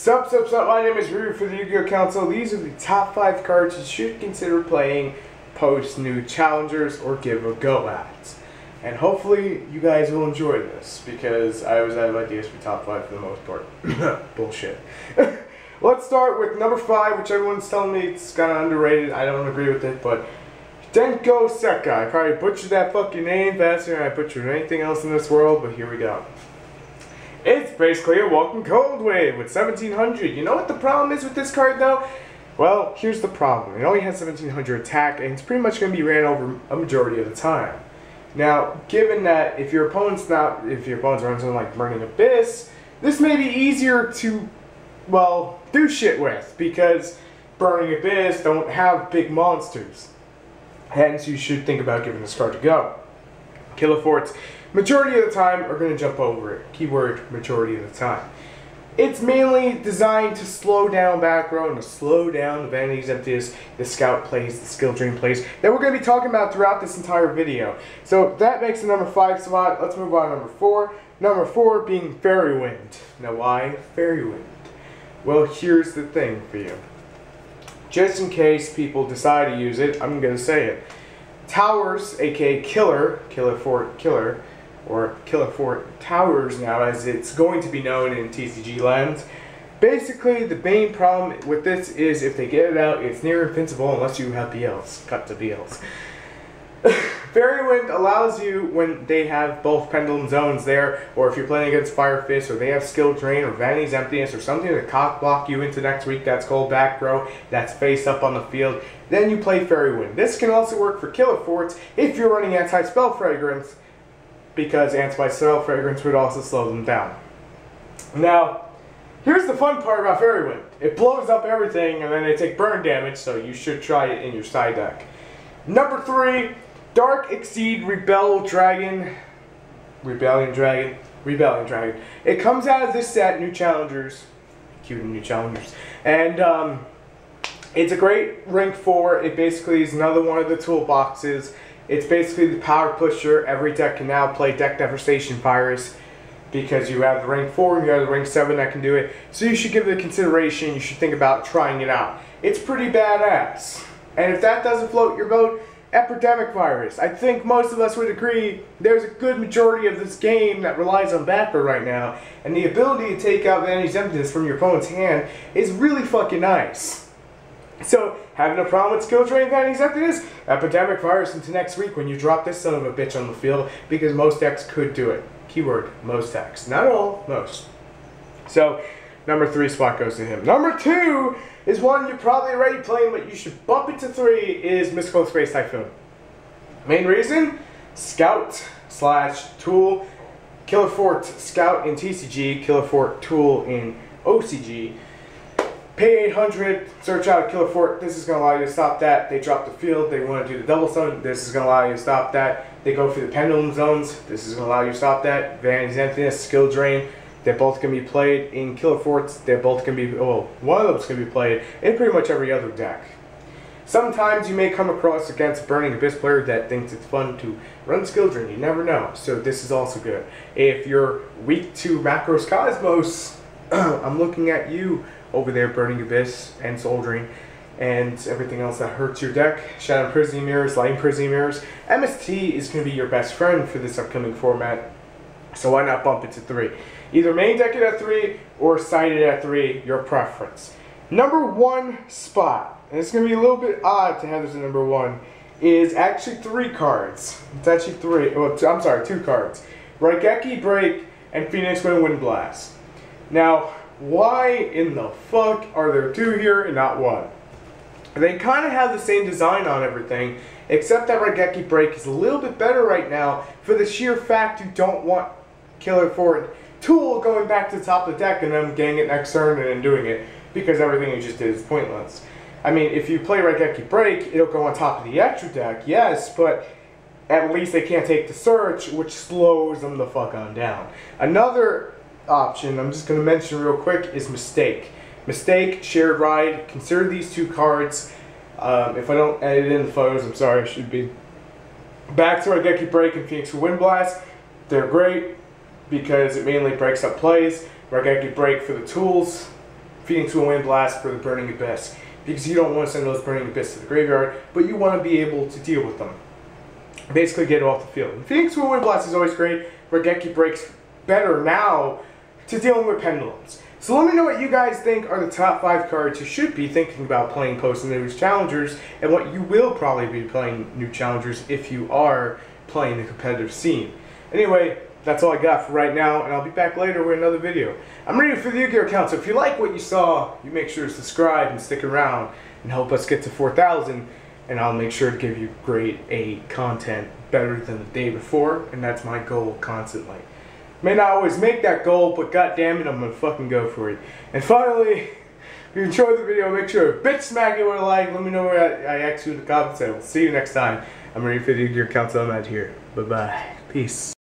Sup, my name is Ryu for the Yu-Gi-Oh! Council. These are the top 5 cards you should consider playing post new challengers or give a go at. And hopefully you guys will enjoy this, because I always have ideas for top 5 for the most part. Bullshit. Let's start with number 5, which everyone's telling me it's kind of underrated. I don't agree with it, but Denko Seka. I probably butchered that fucking name faster than I butchered anything else in this world, but here we go. It's basically a walking cold wave with 1700. You know what the problem is with this card though? Well, here's the problem. It only has 1700 attack, and it's pretty much going to be ran over a majority of the time. Now, given that if your opponent's runs something like Burning Abyss, this may be easier to, well, do shit with, because Burning Abyss don't have big monsters. Hence, you should think about giving this card a go. Killer Forts, majority of the time, are going to jump over it. Keyword, majority of the time. It's mainly designed to slow down back row and to slow down the Vanity's Emptiness, the Scout plays, the Skill Drain plays, that we're going to be talking about throughout this entire video. So that makes the number 5 spot. Let's move on to number 4. Number 4 being Fairy Wind. Now why Fairy Wind? Well, here's the thing for you. Just in case people decide to use it, I'm going to say it. Towers, aka Killer Fort Towers now, as it's going to be known in TCG lands. Basically, the main problem with this is if they get it out, it's near invincible unless you have BLs. Cut to BLs. Fairy Wind allows you, when they have both Pendulum Zones there, or if you're playing against Fire Fist, or they have Skill Drain, or Vanity's Emptiness, or something to cock block you into next week that's called back row, that's face up on the field, then you play Fairy Wind. This can also work for Killer Forts if you're running Anti-Spell Fragrance, because Anti-Spell Fragrance would also slow them down. Now, here's the fun part about Fairy Wind. It blows up everything, and then they take burn damage, so you should try it in your side deck. Number 3, Dark Exceed Rebellion Dragon. It comes out of this set, New Challengers. Cute New Challengers. And it's a great rank 4. It basically is another one of the toolboxes. It's basically the power pusher. Every deck can now play Deck Devastation Virus, because you have the rank 4 and you have the rank 7 that can do it. So you should give it consideration. You should think about trying it out. It's pretty badass. And if that doesn't float your boat, Epidemic Virus. I think most of us would agree there's a good majority of this game that relies on backer right now, and the ability to take out Vanity's Emptiness from your opponent's hand is really fucking nice. So, having a problem with Skill Drain Vanity's Emptiness? Epidemic Virus into next week when you drop this son of a bitch on the field, because most decks could do it. Keyword, most decks. Not all, most. So, number 3 spot goes to him. Number 2 is one you're probably already playing, but you should bump it to 3, is Mystical Space Typhoon. Main reason? Scout/Tool. Killer Fort Scout in TCG, Killer Fort Tool in OCG. Pay 800, search out a Killer Fort. This is going to allow you to stop that. They drop the field, they want to do the double summon. This is going to allow you to stop that. They go for the Pendulum Zones. This is going to allow you to stop that. Vanity's Emptiness, Skill Drain. They're both going to be played in Killer Forts. They're both going to be, well, one of them's going to be played in pretty much every other deck. Sometimes you may come across against a Burning Abyss player that thinks it's fun to run Skill Drain. You never know. So this is also good. If you're weak to Macros Cosmos, I'm looking at you over there, Burning Abyss and Soul Drain and everything else that hurts your deck. Shadow Prison Mirrors, Lighting Prison Mirrors. MST is going to be your best friend for this upcoming format. So why not bump it to 3? Either main deck it at 3 or side it at 3, your preference. Number 1 spot, and it's going to be a little bit odd to have this at number 1, is actually 3 cards. It's actually 3, well, I'm sorry, 2 cards. Raigeki Break and Phoenix Wind Blast. Now, why in the fuck are there 2 here and not 1? They kind of have the same design on everything, except that Raigeki Break is a little bit better right now for the sheer fact you don't want Killer Fort Tool going back to the top of the deck and then getting it next turn and then doing it, because everything you just did is pointless. I mean, if you play Raigeki Break, it'll go on top of the extra deck, yes, but at least they can't take the search, which slows them the fuck on down. Another option I'm just going to mention real quick is Mistake. Mistake, Shared Ride. Consider these 2 cards. If I don't edit in the photos, I'm sorry, I should be. Back to Raigeki Break and Phoenix Wind Blast. They're great because it mainly breaks up plays. Raigeki Break for the tools. Phoenix will win Blast for the Burning Abyss, because you don't want to send those Burning Abyss to the graveyard, but you want to be able to deal with them. Basically get it off the field. And Phoenix will win Blast is always great. Regeki breaks better now to dealing with pendulums. So let me know what you guys think are the top 5 cards you should be thinking about playing post new Challengers, and what you will probably be playing new Challengers if you are playing the competitive scene. Anyway, that's all I got for right now, and I'll be back later with another video. I'm ready for the Yu-Gi-Oh! Council. If you like what you saw, you make sure to subscribe and stick around and help us get to 4,000, and I'll make sure to give you grade A content better than the day before, and that's my goal constantly. May not always make that goal, but goddammit, I'm gonna fucking go for it. And finally, if you enjoyed the video, make sure to bitch smack it with a like. Let me know what I asked you in the comments, and we'll see you next time. I'm ready for the Yu-Gi-Oh! Council. I'm out here. Bye-bye. Peace.